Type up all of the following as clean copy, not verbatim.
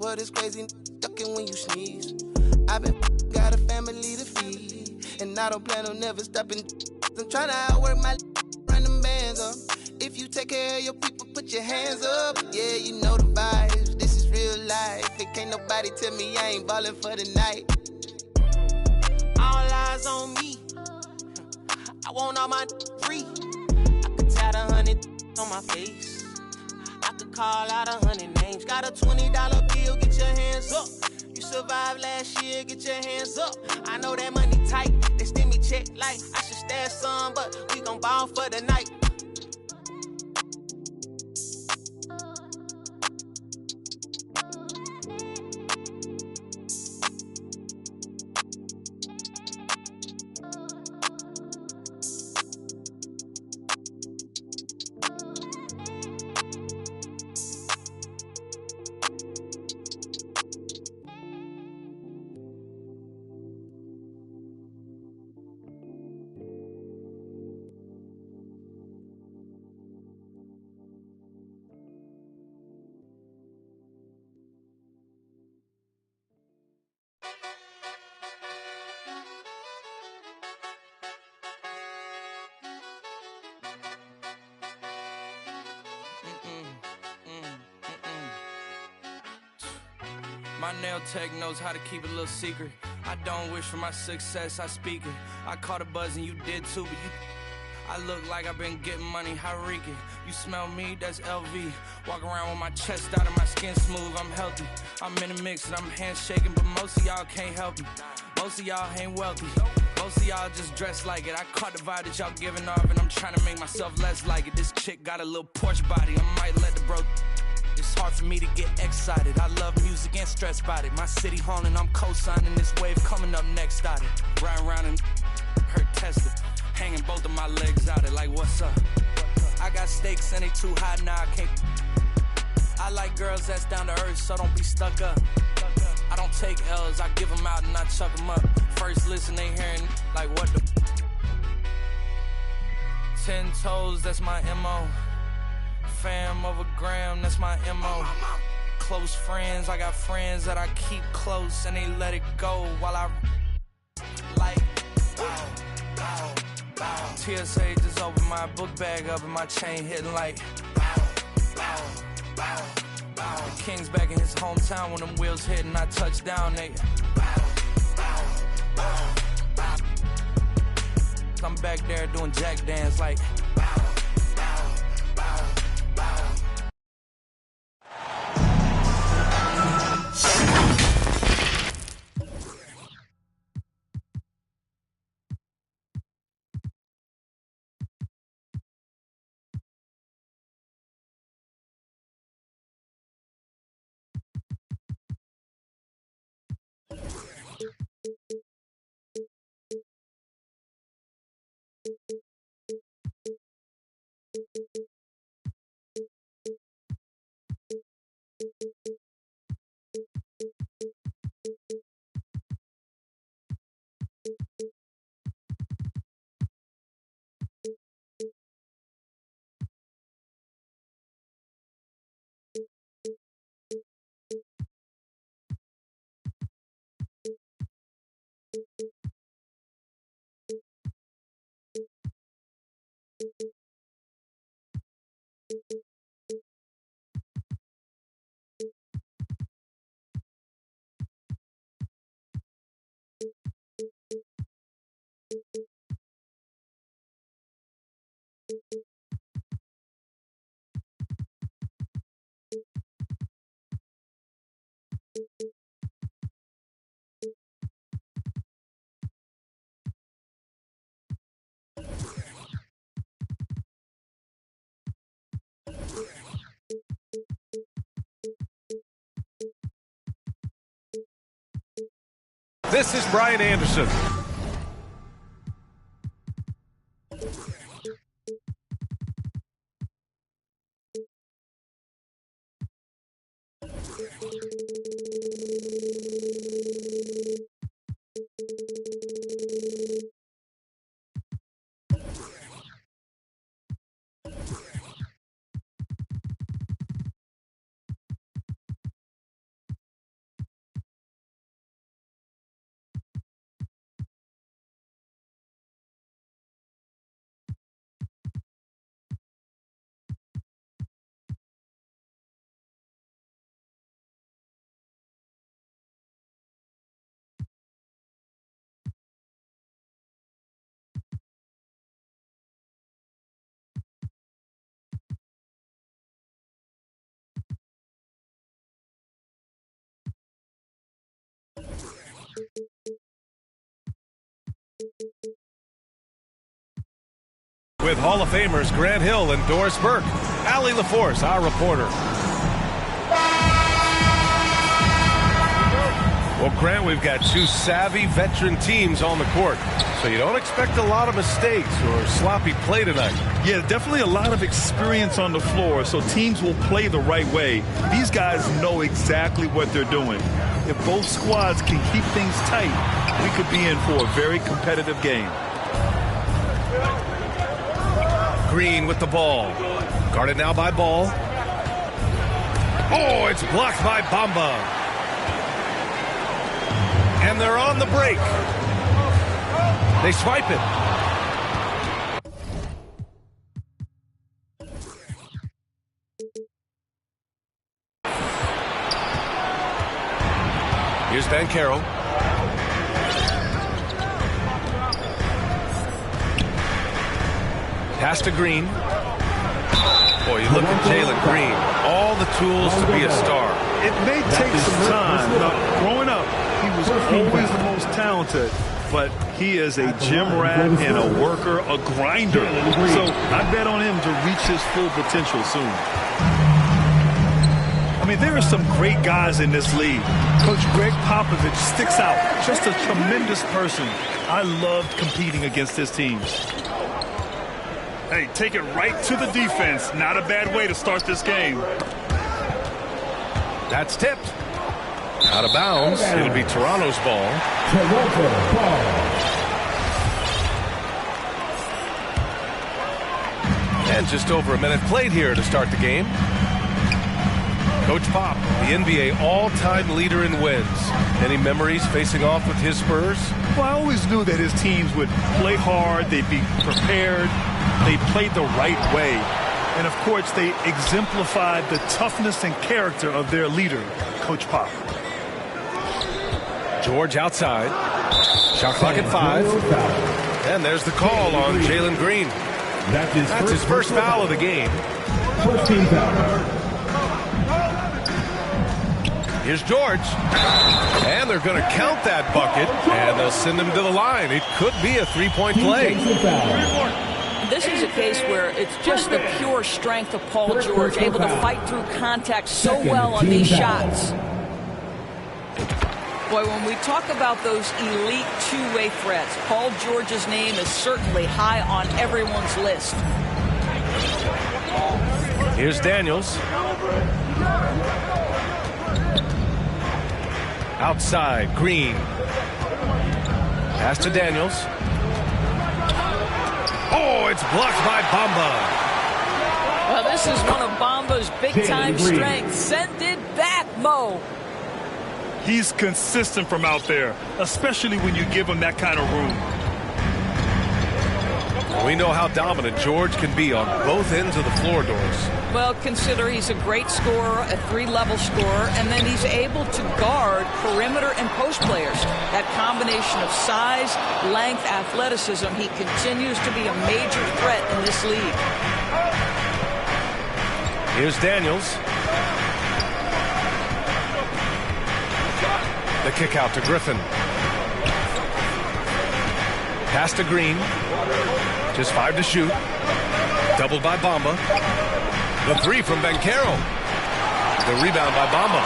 world is crazy, ducking when you sneeze. I've been got a family to feed, and I don't plan on never stopping. I'm trying to outwork my run them bands up. If you take care of your people, put your hands up. Yeah, you know the vibes. This is real life. It can't nobody tell me I ain't ballin' for the night. All eyes on me. I want all my free. I could tie 100 on my face. I could call out 100 names. Got a $20 bill, get your hands up. You survived last year, get your hands up. I know that money tight, they send me check like I should stash some, but we gon' ball for the night. My nail tech knows how to keep a little secret. I don't wish for my success, I speak it. I caught a buzz and you did too, but I look like I've been getting money, how reek it. You smell me, that's LV. Walk around with my chest out and my skin smooth, I'm healthy. I'm in a mix and I'm handshaking, but most of y'all can't help me. Most of y'all ain't wealthy. Most of y'all just dress like it. I caught the vibe that y'all giving off and I'm trying to make myself less like it. This chick got a little Porsche body, I might let the bro. It's hard for me to get excited. I love music and stress about it. My city haunting, I'm co-signing this wave coming up next out it. Riding around and hurt Tesla. Hanging both of my legs out it like what's up? I got stakes and they too high now I can't. I like girls that's down to earth, so don't be stuck up. I don't take L's, I give them out and I chuck them up. First listen, they hearing like what the 10 toes, that's my MO. Fam over gram, that's my MO. Close friends, I got friends that I keep close and they let it go while I like bow, bow, bow. TSA just opened my book bag up and my chain hitting like bow, bow, bow, bow. The King's back in his hometown when them wheels hit and I touch down, they bow, bow, bow, bow. I'm back there doing jack dance like bow, bow, bow. This is Brian Anderson. with Hall of Famers Grant Hill and Doris Burke. Allie LaForce, our reporter. Well, Grant, we've got two savvy veteran teams on the court, so you don't expect a lot of mistakes or sloppy play tonight. Yeah, definitely a lot of experience on the floor, so teams will play the right way. These guys know exactly what they're doing. If both squads can keep things tight, we could be in for a very competitive game. Green with the ball. Guarded now by Ball. Oh, it's blocked by Bamba. And they're on the break. They swipe it. Here's Banchero. Pass to Green. Boy, you look at Jalen Green. All the tools to be a star. It may take some time. Now, growing up, he was always the most talented, but he is a gym rat and a worker, a grinder. So I bet on him to reach his full potential soon. I mean, there are some great guys in this league. Coach Greg Popovich sticks out. Just a tremendous person. I loved competing against his teams. Hey, take it right to the defense. Not a bad way to start this game. That's tipped. Out of bounds. It'll be Toronto's ball. And just over a minute played here to start the game. Coach Pop, the NBA all-time leader in wins. Any memories facing off with his Spurs? Well, I always knew that his teams would play hard, they'd be prepared, they played the right way. And, of course, they exemplified the toughness and character of their leader, Coach Pop. George outside. Shot clock at 5. And there's the call on Jalen Green. That's his first foul of the game. Here's George. And they're going to count that bucket, and they'll send him to the line. It could be a three-point play. This is a case where it's just the pure strength of Paul George, able to fight through contact so well on these shots. Boy, when we talk about those elite two-way threats, Paul George's name is certainly high on everyone's list. Here's Daniels. Outside, Green. Pass to Daniels. Oh, it's blocked by Bamba. Well, this is one of Bamba's big-time strengths. Send it back, Mo. He's consistent from out there, especially when you give him that kind of room. We know how dominant George can be on both ends of the floor, Doris. Well, consider he's a great scorer, a three-level scorer, and then he's able to guard perimeter and post players. That combination of size, length, athleticism, he continues to be a major threat in this league. Here's Daniels. The kick out to Griffin. Pass to Green. Just 5 to shoot. Doubled by Bamba. The three from Banchero. The rebound by Bamba.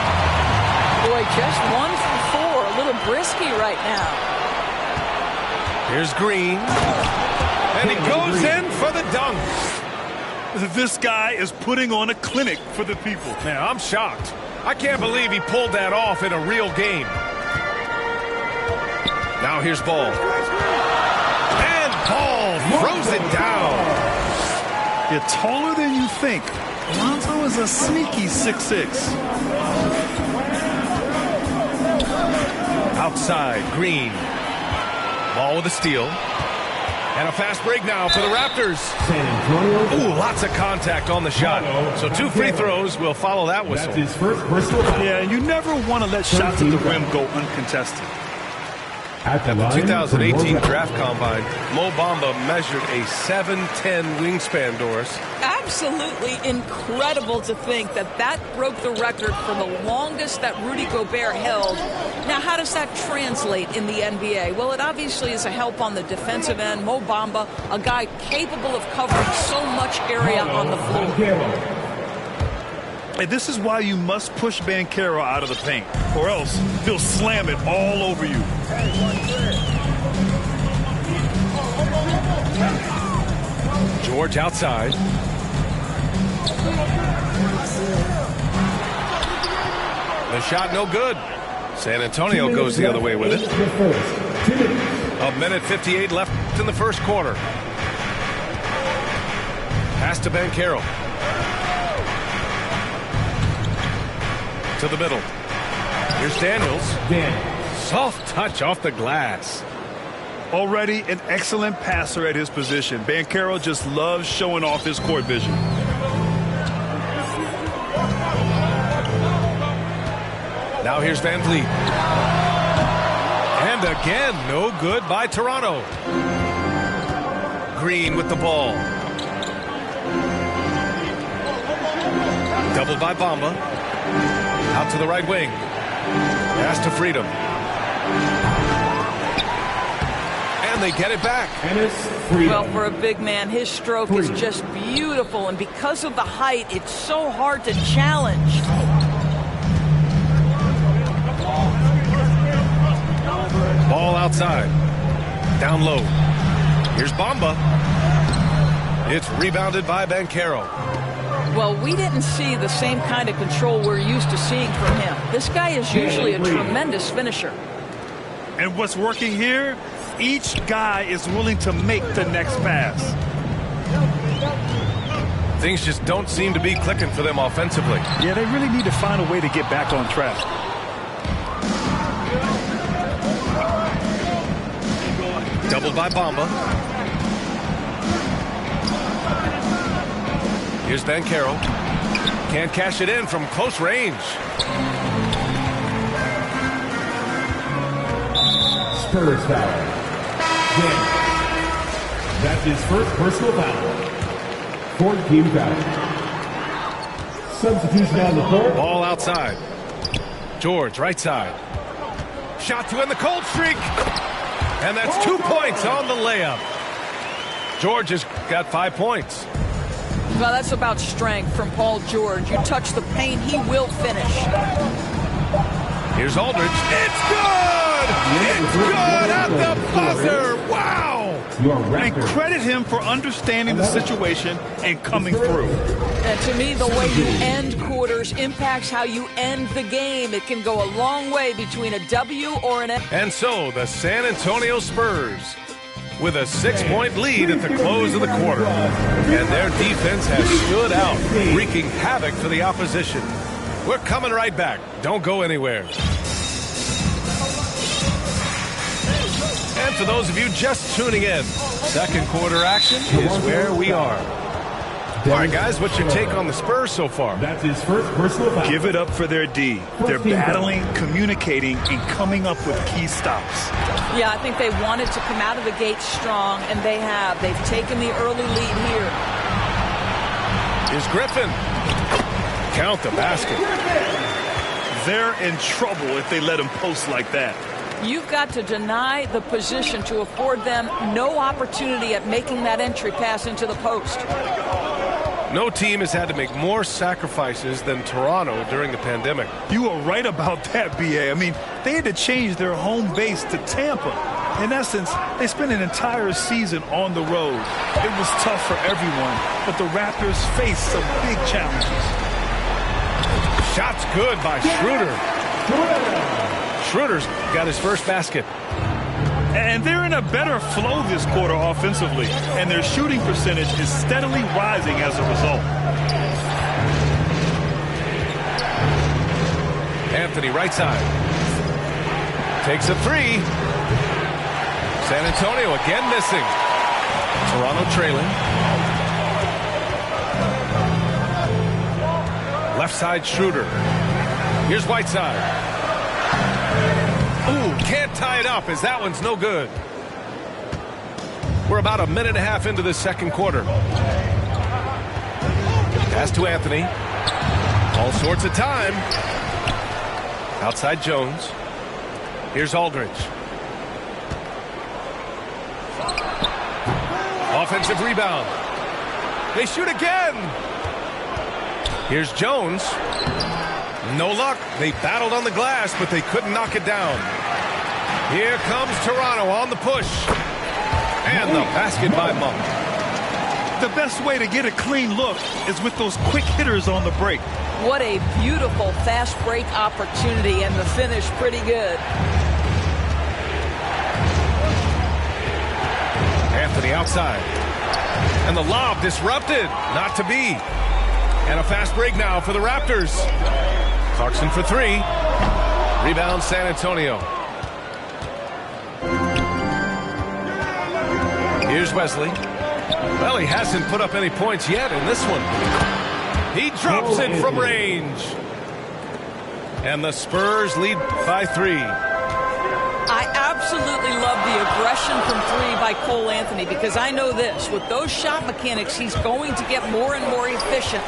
Boy, just 1 from 4. A little brisky right now. Here's Green. And he goes in for the dunk. This guy is putting on a clinic for the people. Man, I'm shocked. I can't believe he pulled that off in a real game. Now here's Ball. And Ball throws it down. You're taller than you think. Lonzo is a sneaky 6'6". Outside, Green. Ball with a steal. And a fast break now for the Raptors. Ooh, lots of contact on the shot. So 2 free throws will follow that whistle. Yeah, you never want to let shots at the rim go uncontested. At the 2018 Draft Combine, Mo Bamba measured a 7'10" wingspan, Doris. absolutely incredible to think that that broke the record for the longest that Rudy Gobert held. Now, how does that translate in the NBA? Well, it obviously is a help on the defensive end. Mo Bamba, a guy capable of covering so much area on the floor. And this is why you must push Banchero out of the paint, or else he'll slam it all over you. George outside. The shot no good. San Antonio goes the other way with it. A minute 58 left in the first quarter. Pass to Banchero. To the middle. Here's Daniels. Soft touch off the glass. Already an excellent passer at his position. Banchero just loves showing off his court vision. Now here's Van Vliet. And again, no good by Toronto. Green with the ball. Doubled by Bamba. Out to the right wing. Pass to Freedom. And they get it back. Well, for a big man, his stroke is just beautiful. And because of the height, it's so hard to challenge. Ball outside. Down low. Here's Bamba. It's rebounded by Banchero. Well, we didn't see the same kind of control we're used to seeing from him. This guy is usually a tremendous finisher. And what's working here? Each guy is willing to make the next pass. Things just don't seem to be clicking for them offensively. Yeah, they really need to find a way to get back on track. Doubled by Bamba. Here's Banchero. Can't cash it in from close range. Spurs foul. Again. That's his first personal foul. Fourth team foul. Substitution on the floor. Ball outside. George, right side. Shot to end the cold streak. And that's 2 points on the layup. George has got 5 points. Well, that's about strength from Paul George. You touch the paint, he will finish. Here's Aldridge. It's good! It's good at the buzzer! Wow! And credit him for understanding the situation and coming through. And to me, the way you end quarters impacts how you end the game. It can go a long way between a W or an F. And so the San Antonio Spurs with a 6-point lead at the close of the quarter. And their defense has stood out, wreaking havoc for the opposition. We're coming right back. Don't go anywhere. And for those of you just tuning in, second quarter action is where we are. All right, guys, what's your take on the Spurs so far? That's his first personal foul. Give it up for their D. They're battling, communicating, and coming up with key stops. Yeah, I think they wanted to come out of the gate strong, and they have. They've taken the early lead here. Here's Griffin. Count the basket. They're in trouble if they let him post like that. You've got to deny the position to afford them no opportunity at making that entry pass into the post. No team has had to make more sacrifices than Toronto during the pandemic. You are right about that, B.A. I mean, they had to change their home base to Tampa. In essence, they spent an entire season on the road. It was tough for everyone, but the Raptors faced some big challenges. Shot's good by Schroeder. Schroeder's got his first basket. And they're in a better flow this quarter offensively, and their shooting percentage is steadily rising as a result. Anthony, right side. Takes a three. San Antonio again missing. Toronto trailing. Left side, Schroeder. Here's Whiteside. Ooh, can't tie it up as that one's no good. We're about a minute and a half into the second quarter. Pass to Anthony. All sorts of time. Outside Jones. Here's Aldridge. Offensive rebound. They shoot again. Here's Jones. No luck. They battled on the glass, but they couldn't knock it down. Here comes Toronto on the push. And the basket by Monk. The best way to get a clean look is with those quick hitters on the break. What a beautiful fast break opportunity, and the finish pretty good. Anthony outside. And the lob disrupted. Not to be. And a fast break now for the Raptors. Clarkson for three. Rebound San Antonio. Here's Wesley. Well, he hasn't put up any points yet in this one. He drops it from range. And the Spurs lead by 3. I absolutely love the aggression from 3 by Cole Anthony, because I know this. With those shot mechanics, he's going to get more and more efficient.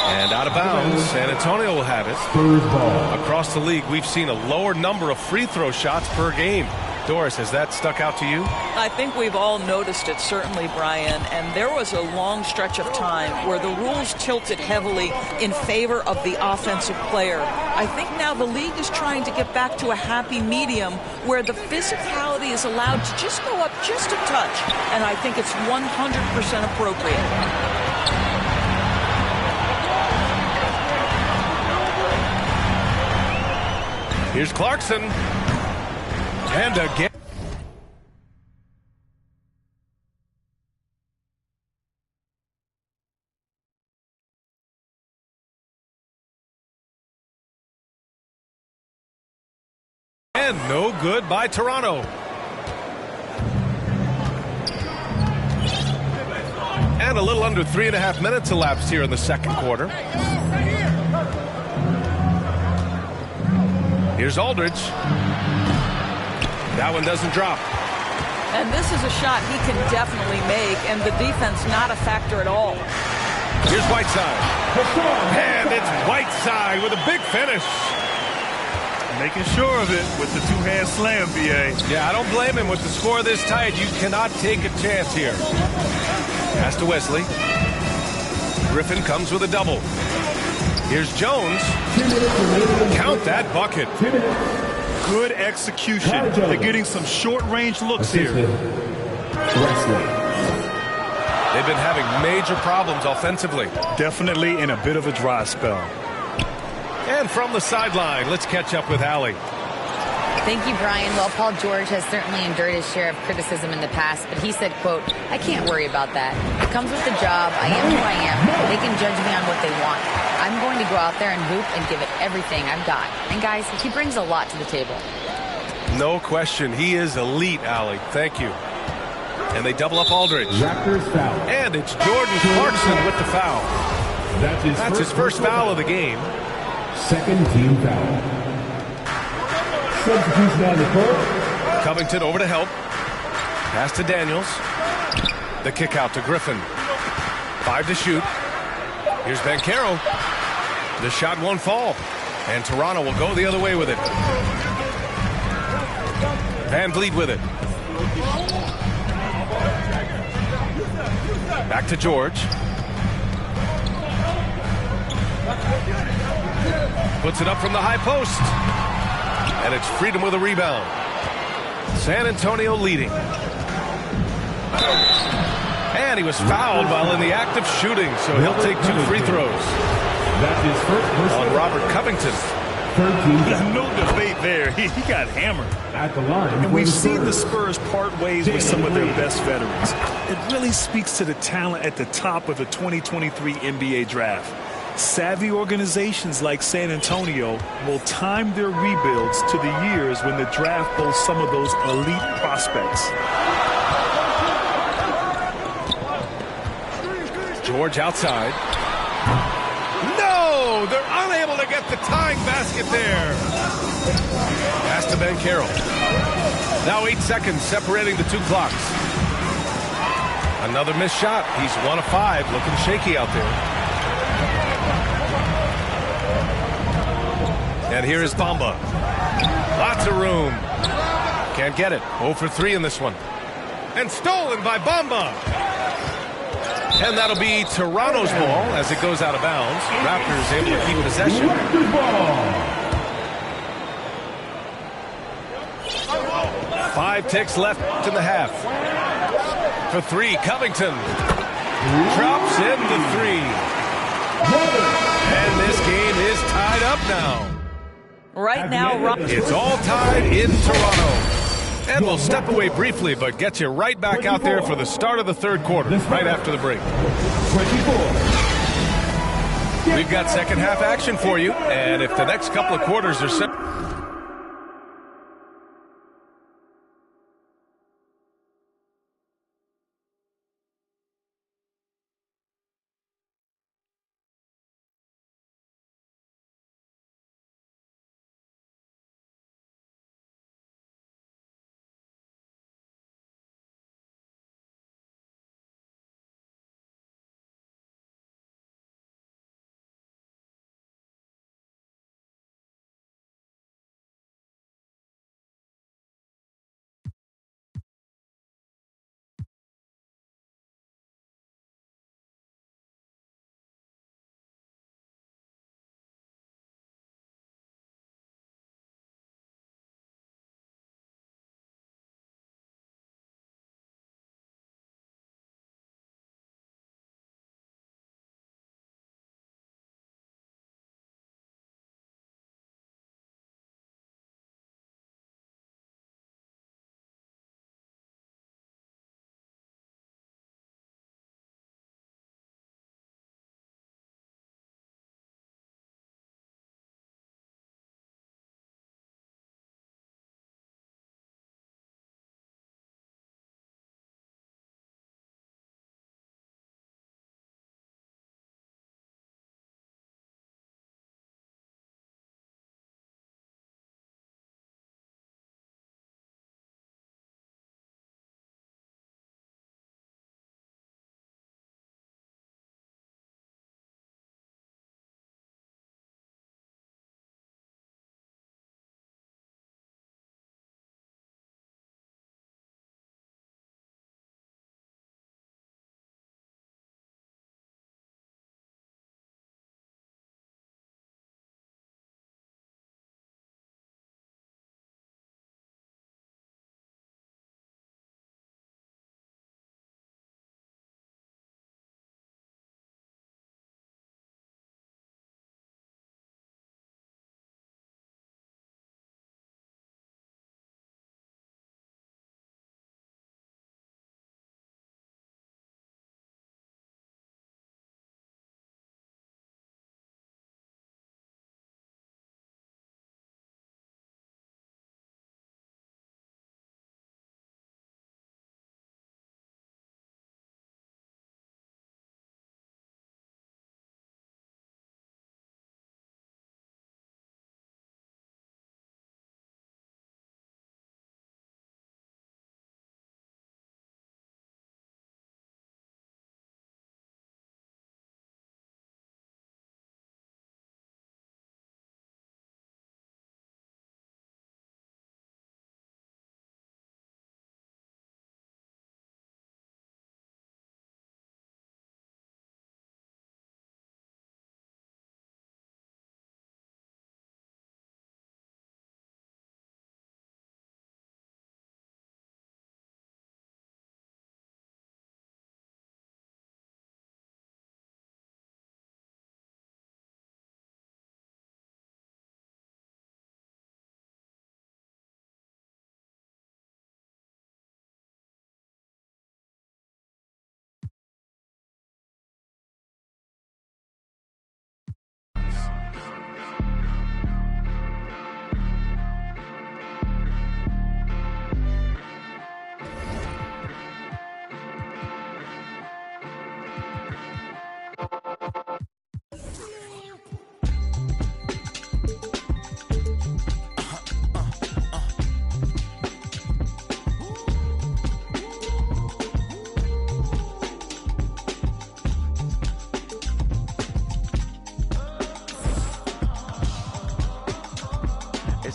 And out of bounds, San Antonio will have it. Spurs ball. Across the league, we've seen a lower number of free throw shots per game. Doris, has that stuck out to you? I think we've all noticed it, certainly, Brian. And there was a long stretch of time where the rules tilted heavily in favor of the offensive player. I think now the league is trying to get back to a happy medium where the physicality is allowed to just go up just a touch. And I think it's 100% appropriate. Here's Clarkson. And again. And no good by Toronto. And a little under 3.5 minutes elapsed here in the second quarter. Here's Aldridge. That one doesn't drop. And this is a shot he can definitely make, and the defense not a factor at all. Here's Whiteside. And it's Whiteside with a big finish. Making sure of it with the two-hand slam, B.A. Yeah, I don't blame him with the score this tight. You cannot take a chance here. Pass to Wesley. Griffin comes with a double. Here's Jones. Count that bucket. Good execution. They're getting some short-range looks here. They've been having major problems offensively. Definitely in a bit of a dry spell. And from the sideline, let's catch up with Allie. Thank you, Brian. Well, Paul George has certainly endured his share of criticism in the past, but he said, quote, "I can't worry about that. It comes with the job. I am who I am. They can judge me on what they want. I'm going to go out there and hoop and give it everything I've got." And guys, he brings a lot to the table. No question. He is elite, Allie. Thank you. And they double up Aldridge. Raptors foul. And it's Jordan Clarkson with the foul. That's his first foul of the game. Second team foul. Substitution on the court. Covington over to help. Pass to Daniels. The kick out to Griffin. 5 to shoot. Here's Banchero. The shot won't fall. And Toronto will go the other way with it. Van Vliet with it. Back to George. Puts it up from the high post. And it's Freedom with a rebound. San Antonio leading. And he was fouled while in the act of shooting, so he'll take 2 free throws. That's his first On Robert Covington. There's no debate there. He got hammered. At the line. And we've seen the Spurs part ways with some of their best veterans. It really speaks to the talent at the top of the 2023 NBA draft. Savvy organizations like San Antonio will time their rebuilds to the years when the draft boasts some of those elite prospects. George outside. No! They're unable to get the tying basket there. Pass to Banchero. Now 8 seconds separating the 2 clocks. Another missed shot. He's 1 of 5, looking shaky out there. And here is Bamba. Lots of room. Can't get it. 0 for 3 in this one. And stolen by Bamba. And that'll be Toronto's ball as it goes out of bounds. Raptors able to keep possession. 5 ticks left in the half. For 3, Covington. Drops in the 3. And this game is tied up now. Right now, It's all tied in Toronto. And we'll step away briefly, but get you right back out there for the start of the third quarter, right after the break. 24. We've got second half action for you, and if the next couple of quarters are set...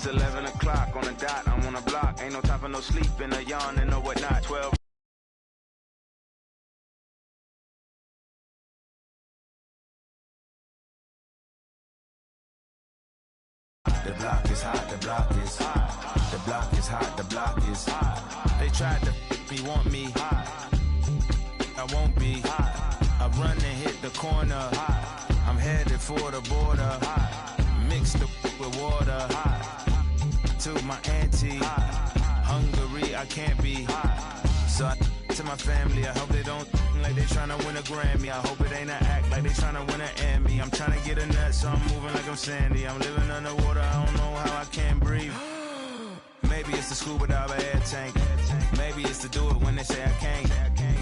It's 11 o'clock on the dot, I'm on the block. Ain't no time for no sleep and no yawn and no whatnot. 12. The block is hot, the block is hot. The block is hot, the block is hot. They tried to me, want me hot. I won't be hot. I run and hit the corner hot. I'm headed for the border hot. Mix the with water hot. To my auntie Hungary, I can't be hot. So I to my family, I hope they don't like they tryna win a Grammy. I hope it ain't an act like they tryna win an Emmy. I'm tryna get a nut, so I'm moving like I'm Sandy. I'm living underwater, I don't know how I can't breathe. Maybe it's the scuba dive air tank. Maybe it's to do it when they say I can't.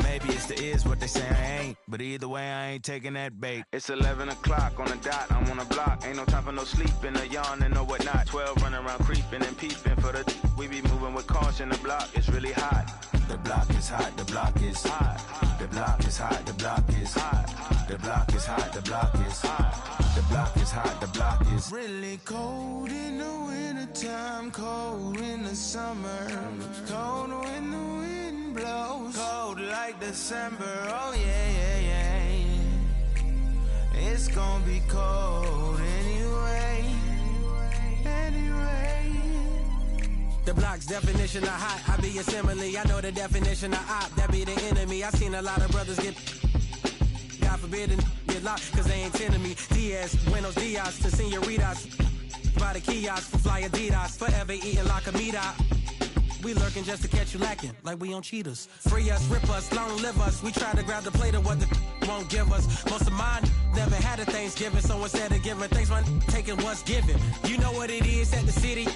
Maybe it's the is what they say I ain't. But either way, I ain't taking that bait. It's 11 o'clock on the dot, I'm on the block. Ain't no time for no sleep and no yawn and no whatnot. 12 running around creeping and peeping for the we be moving with caution. The block is really hot. The block is hot, the block is hot. The block is hot, the block is hot. The block is hot, the block is hot. The block is hot, the block is really cold in the wintertime, cold in the summer, cold when the wind blows, cold like December. Oh yeah. It's gonna be cold anyway. The block's definition of hot, I be a simile. I know the definition of op, that be the enemy. I seen a lot of brothers get, God forbid, and get locked, cause they ain't tending me. Diaz, buenos dias to senoritas. By the kiosk for fly Adidas, forever eating like a meat out. We lurking just to catch you lacking, like we on cheaters. Free us, rip us, long live us. We try to grab the plate of what the won't give us. Most of mine never had a Thanksgiving, so instead of giving thanks, man, taking what's given. You know what it is at the city.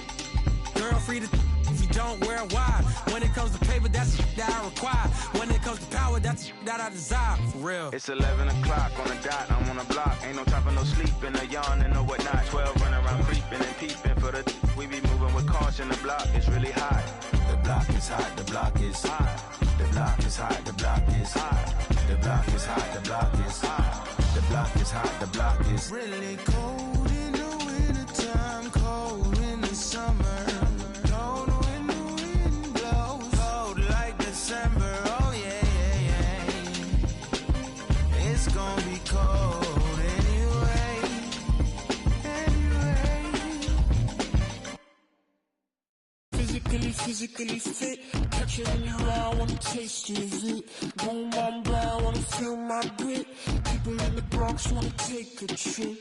Girl free to if you don't wear wide. When it comes to paper, that's that I require. When it comes to power, that's that I desire. For real. It's 11 o'clock on the dot, I'm on the block. Ain't no time for no sleep and no yawn and no whatnot. 12 running around creeping and peeping for the we be moving with caution. The block is really hot. The block is hot, the block is hot. The block is hot, the block is hot. The block is hot, the block is hot. The block is hot, the block is really cold in the wintertime, cold in the summer. Physically fit, catch it in your eye, wanna taste of it. Boom, I'm blind, wanna feel my grit. People in the Bronx wanna take a trip.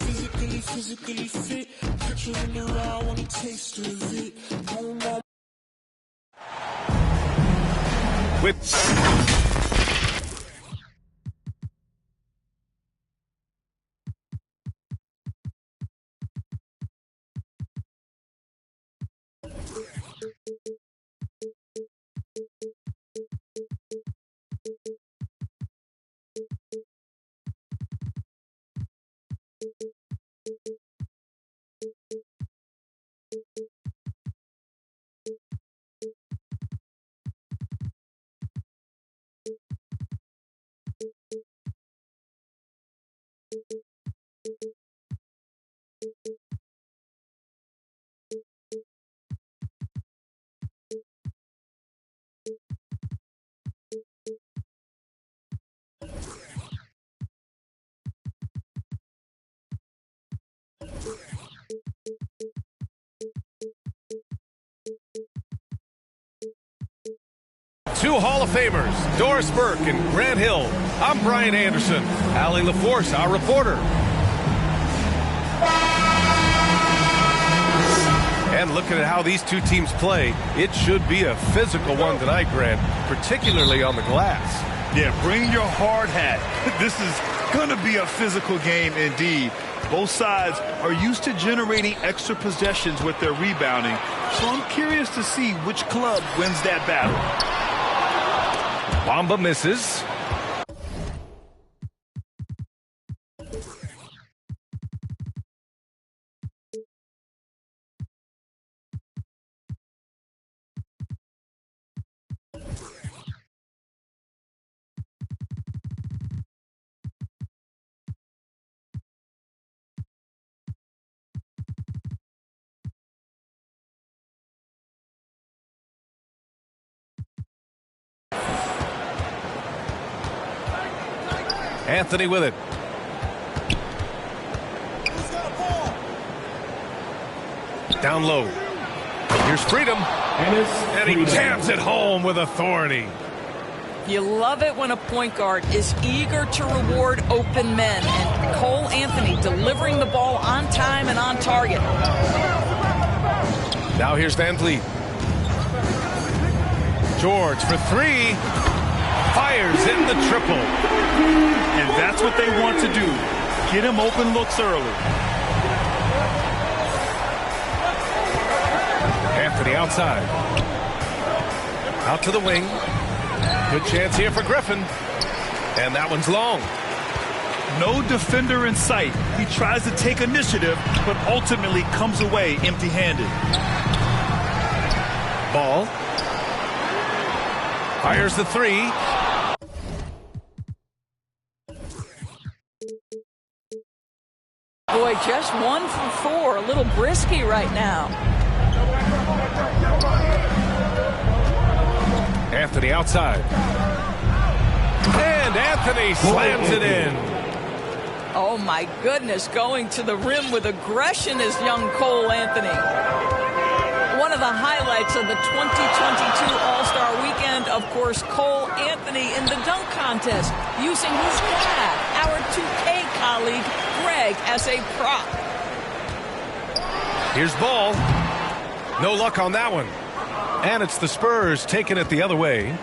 Physically fit, catch it in your eye, wanna taste of it. Boom, I'm with two Hall of Famers, Doris Burke and Grant Hill. I'm Brian Anderson. Allie LaForce, our reporter. And looking at how these two teams play, it should be a physical one tonight, Grant, particularly on the glass. Yeah, bring your hard hat. This is going to be a physical game indeed. Both sides are used to generating extra possessions with their rebounding, so I'm curious to see which club wins that battle. Bamba misses. Anthony with it. Down low. Here's freedom. And he jams it home with authority. You love it when a point guard is eager to reward open men. And Cole Anthony delivering the ball on time and on target. Now here's Van Vliet. George for three. Fires in the triple. And that's what they want to do. Get him open looks early. Anthony outside. Out to the wing. Good chance here for Griffin. And that one's long. No defender in sight. He tries to take initiative, but ultimately comes away empty-handed. Ball. Fires the three. Boy, just 1 for 4. A little brisky right now. Anthony outside. And Anthony slams it in. Oh, my goodness. Going to the rim with aggression is young Cole Anthony. One of the highlights of the 2022 All-Star Weekend, of course, Cole Anthony in the dunk contest, using his dad, our 2K colleague, Greg, as a prop. Here's Ball. No luck on that one. And it's the Spurs taking it the other way.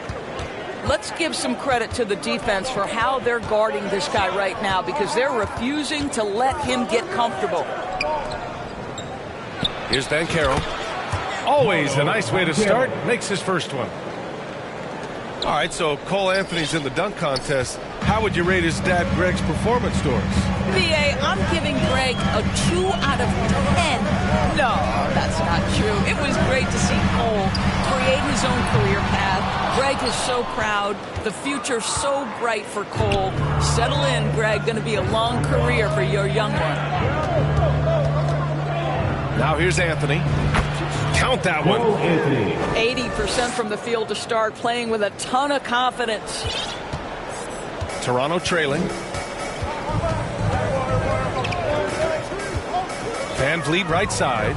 Let's give some credit to the defense for how they're guarding this guy right now, because they're refusing to let him get comfortable. Here's Banchero. Always a nice way to start. Makes his first one. All right, so Cole Anthony's in the dunk contest. How would you rate his dad Greg's performance scores? B.A., I'm giving Greg a 2 out of 10. No, that's not true. It was great to see Cole create his own career path. Greg is so proud. The future so bright for Cole. Settle in, Greg. Going to be a long career for your young one. Now here's Anthony. Count that one. 80% from the field to start, playing with a ton of confidence. Toronto trailing. Van Vliet right side.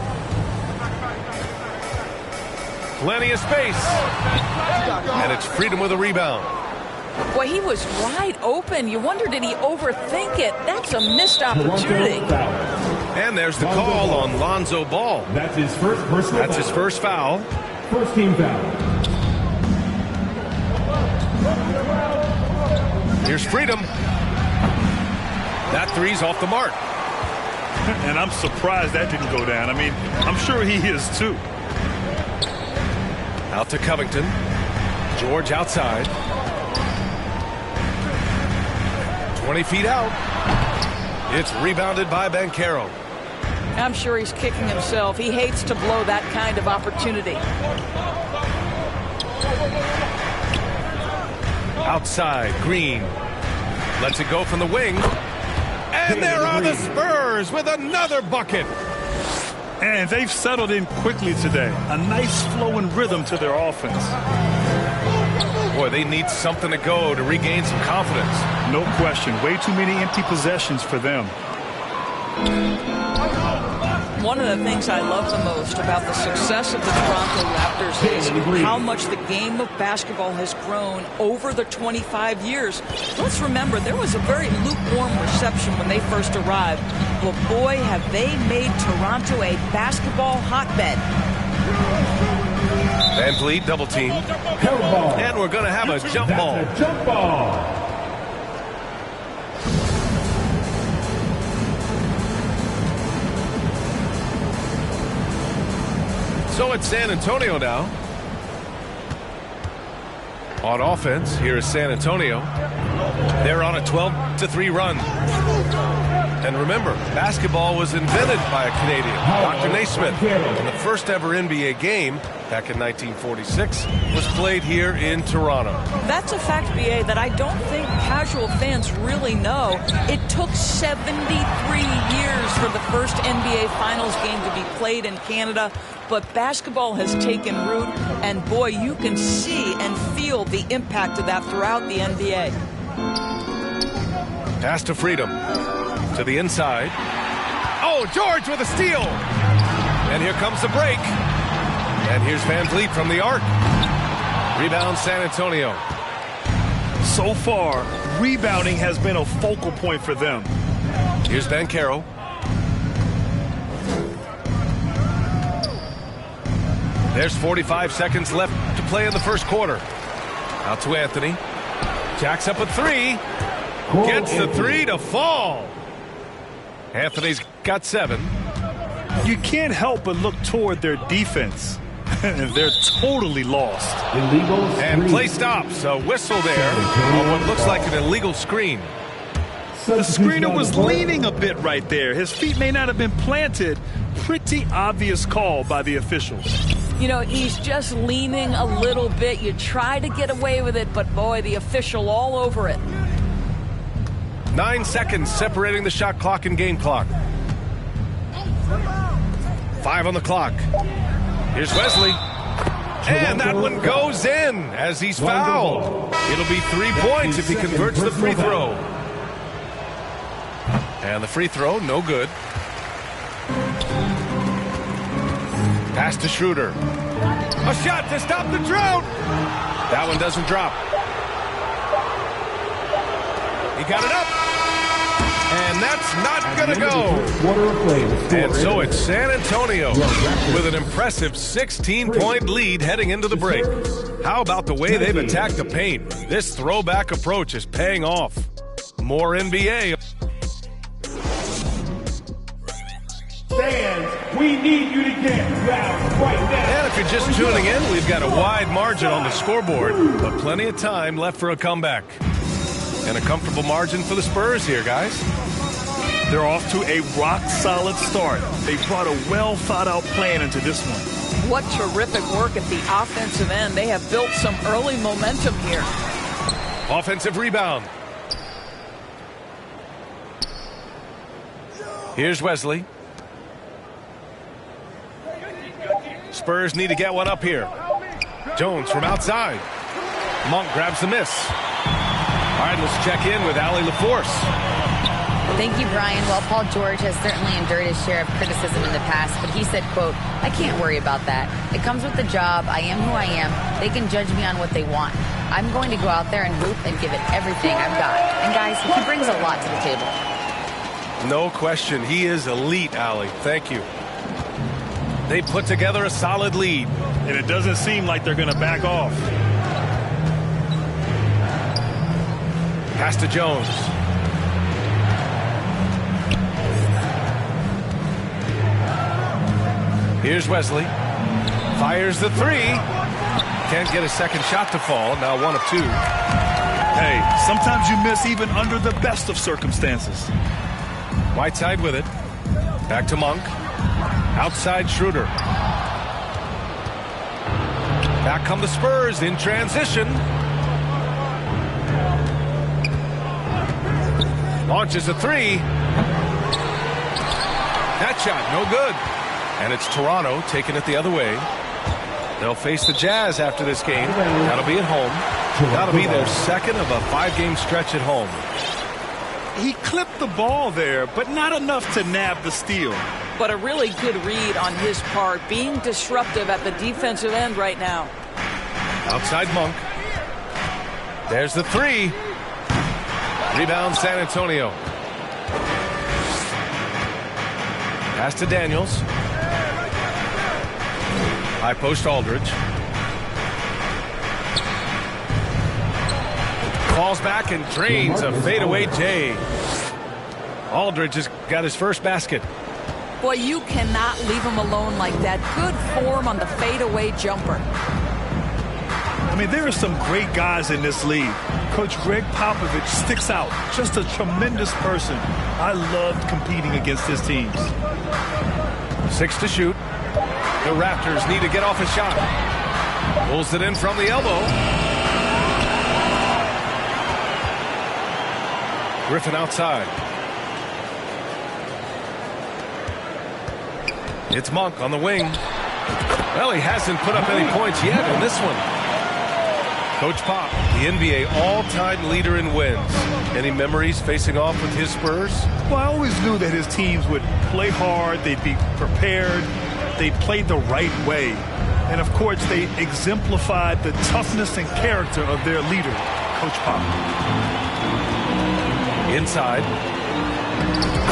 Plenty of space. And it's freedom with a rebound. Boy, he was wide open. You wonder, did he overthink it? That's a missed opportunity. And there's the call on Lonzo Ball. That's his first personal That's his first foul. First team foul. Here's freedom. That three's off the mark. And I'm surprised that didn't go down. I mean, I'm sure he is too. Out to Covington. George outside. 20 feet out. It's rebounded by Banchero. I'm sure he's kicking himself. He hates to blow that kind of opportunity. Outside, Green. Lets it go from the wing. And there are the Spurs with another bucket. And they've settled in quickly today. A nice flowing rhythm to their offense. Boy, they need something to go to regain some confidence. No question. Way too many empty possessions for them. One of the things I love the most about the success of the Toronto Raptors is how much the game of basketball has grown over the 25 years. Let's remember, there was a very lukewarm reception when they first arrived. But boy, have they made Toronto a basketball hotbed. Van Vliet double team. And we're going to have a jump ball. Jump ball. So it's San Antonio now. On offense, here is San Antonio. They're on a 12-3 run. And remember, basketball was invented by a Canadian, Dr. Naismith. And the first ever NBA game, back in 1946, was played here in Toronto. That's a fact, BA, that I don't think casual fans really know. It took 73 years for the first NBA Finals game to be played in Canada. But basketball has taken root, and boy, you can see and feel the impact of that throughout the NBA. Pass to Freedom. To the inside. Oh, George with a steal. And here comes the break. And here's Van Vliet from the arc. Rebound San Antonio. So far, rebounding has been a focal point for them. Here's Banchero. There's 45 seconds left to play in the first quarter. Out to Anthony. Jacks up a three. Gets the three to fall. Anthony's got 7. You can't help but look toward their defense. They're totally lost. And play stops. A whistle there on what looks like an illegal screen. The screener was leaning a bit right there. His feet may not have been planted. Pretty obvious call by the officials. You know, he's just leaning a little bit. You try to get away with it, but boy, the official all over it. 9 seconds separating the shot clock and game clock. 5 on the clock. Here's Wesley. And that one goes in as he's fouled. It'll be 3 points if he converts the free throw. And the free throw, no good. Pass to Schroeder. A shot to stop the drought. That one doesn't drop. He got it up. And that's not going to go. And so it's San Antonio with an impressive 16-point lead heading into the break. How about the way they've attacked the paint? This throwback approach is paying off. More NBA. Fans, we need you to get loud right now. And if you're just tuning in, we've got a wide margin on the scoreboard, but plenty of time left for a comeback. And a comfortable margin for the Spurs here, guys. They're off to a rock-solid start. They brought a well-thought-out plan into this one. What terrific work at the offensive end. They have built some early momentum here. Offensive rebound. Here's Wesley. Spurs need to get one up here. Jones from outside. Monk grabs the miss. All right, let's check in with Allie LaForce. Thank you, Brian. Well, Paul George has certainly endured his share of criticism in the past, but he said, quote, I can't worry about that. It comes with the job. I am who I am. They can judge me on what they want. I'm going to go out there and hoop and give it everything I've got. And guys, he brings a lot to the table. No question. He is elite, Allie. Thank you. They put together a solid lead. And it doesn't seem like they're going to back off. Pass to Jones. Here's Wesley. Fires the three. Can't get a second shot to fall. Now 1 of 2. Hey, sometimes you miss even under the best of circumstances. Whiteside with it. Back to Monk. Outside Schroeder. Back come the Spurs in transition. Launches a three. That shot, no good. And it's Toronto taking it the other way. They'll face the Jazz after this game. That'll be at home. That'll be their second of a 5-game stretch at home. He clipped the ball there, but not enough to nab the steal. But a really good read on his part, being disruptive at the defensive end right now. Outside Monk. There's the three. Rebound San Antonio. Pass to Daniels. High post Aldridge. Falls back and drains a fadeaway J. Aldridge has got his first basket. Boy, you cannot leave him alone like that. Good form on the fadeaway jumper. I mean, there are some great guys in this league. Coach Greg Popovich sticks out. Just a tremendous person. I loved competing against his teams. 6 to shoot. The Raptors need to get off a shot. Pulls it in from the elbow. Griffin outside. It's Monk on the wing. Well, he hasn't put up any points yet in this one. Coach Pop, the NBA all-time leader in wins. Any memories facing off with his Spurs? Well, I always knew that his teams would play hard, they'd be prepared, they played the right way. And, of course, they exemplified the toughness and character of their leader, Coach Pop. Inside.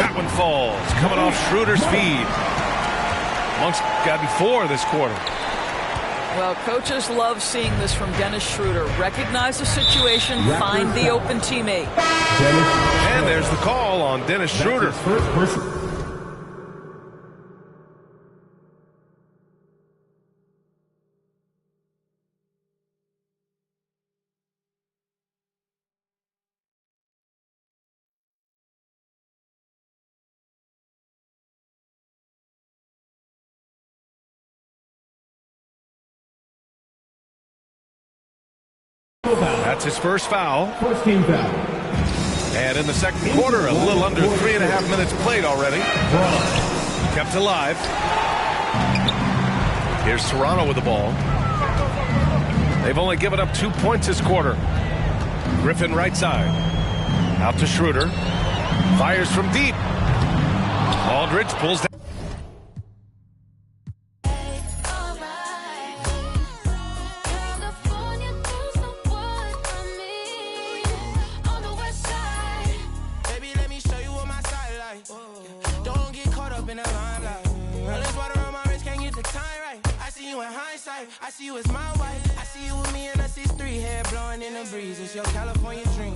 That one falls, coming off Schroeder's feed. Monk's gotten 4 this quarter. Well, coaches love seeing this from Dennis Schroeder. Recognize the situation, find the open teammate. And there's the call on Dennis Schroeder. That's his first foul. First team foul. And in the second quarter, a little under 3.5 minutes played already. Kept alive. Here's Toronto with the ball. They've only given up 2 points this quarter. Griffin right side. Out to Schroeder. Fires from deep. Aldridge pulls down. I see you as my wife. I see you with me and I see 3 hair blowing in the breeze. It's your California dream.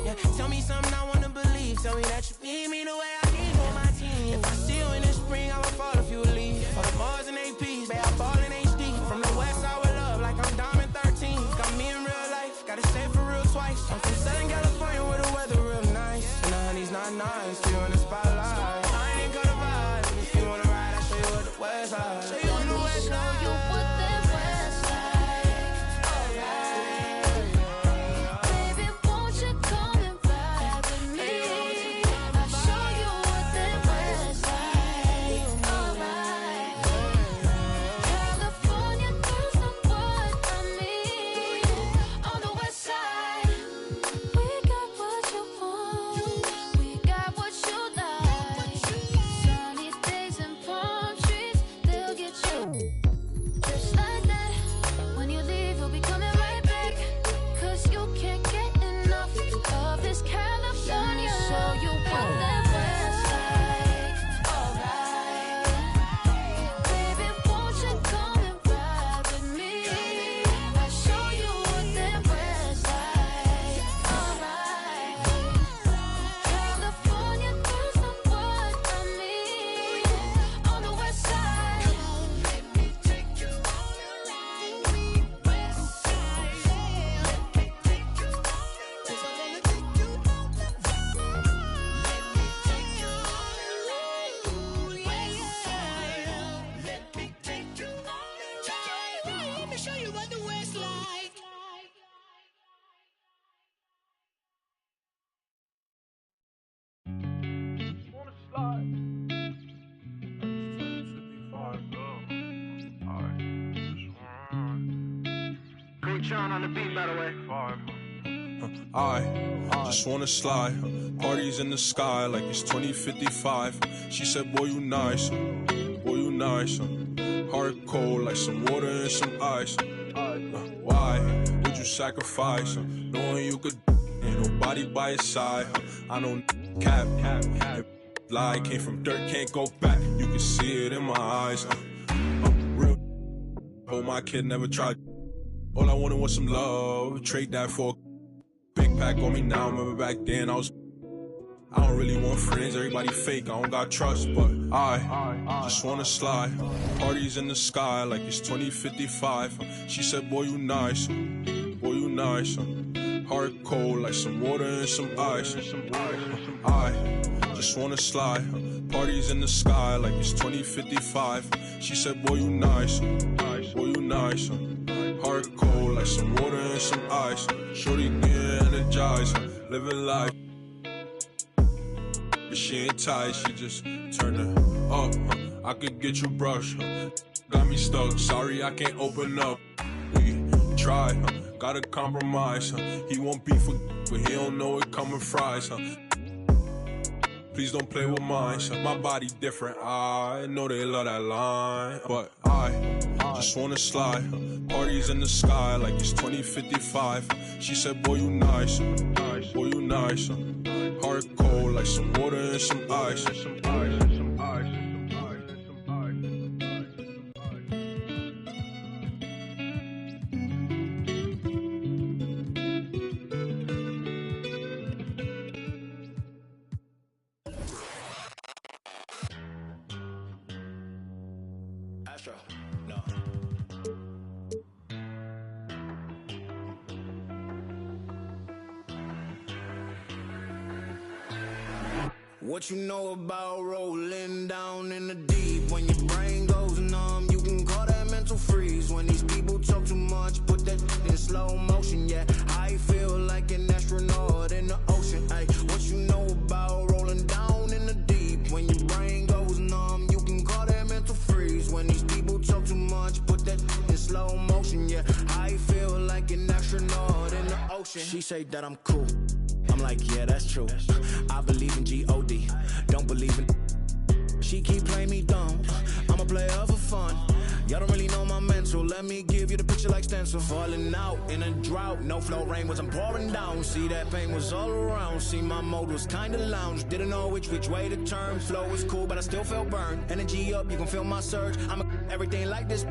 Yeah, tell me something I wanna believe. Tell me that you need me the way I need for my team. If I see you in the spring, I will fall if you leave. For the Mars and APs, babe, I fall in HD. From the west side with love, like I'm Diamond 13. Got me in real life, gotta say for real twice. I'm from Southern California where the weather real nice. And the honey's not nice, you in the spotlight. I ain't gonna vibe. If you wanna ride, I'll show you what the west side. Show you on the west side. On the beat, by the way. I just wanna slide. Parties in the sky like it's 2055. She said, boy, you nice. Boy, you nice. Heart cold like some water and some ice. Why would you sacrifice? Knowing you could, ain't nobody by your side. I don't cap. Lie came from dirt, can't go back. You can see it in my eyes. Real. Oh, my kid never tried. All I wanted was some love, trade that for a big pack on me now. Remember back then I don't really want friends, everybody fake, I don't got trust. But I just wanna slide, parties in the sky like it's 2055. She said, boy, you nice, boy, you nice. Heart cold like some water and some ice. I just wanna slide, parties in the sky like it's 2055. She said, boy, you nice, boy, you nice. Heart cold like some water and some ice. Shorty get energized, living life. But she ain't tight, she just turned it up. I could get you brushed. Got me stuck, sorry I can't open up. We try, Gotta compromise, He won't beef with, but he don't know it coming fries, Please don't play with mine, My body different, I know they love that line. But I just wanna slide, Parties in the sky like it's 2055. She said, boy, you nice, boy, you nice, Heart cold like some water and some ice. No. What you know about rolling down in the deep? When your brain goes numb, you can call that mental freeze. When these people talk too much, put that in slow motion. Yeah, I feel like an astronaut in the ocean. Ay, what you know about rolling down in the deep? When your brain goes numb, you can call that mental freeze. When these people talk too much, put that in slow motion. Yeah, I feel like an astronaut in the ocean. She say that I'm cool. I'm like, yeah, that's true. I believe in G-O-D, don't believe in. She keep playing me dumb, I'm a player for fun. Y'all don't really know my mental, let me give you the picture like stencil. Falling out in a drought, no flow, rain wasn't pouring down. See, that pain was all around, see, my mode was kinda lounge. Didn't know which way to turn, flow was cool, but I still felt burned. Energy up, you can feel my surge, I'm everything like this.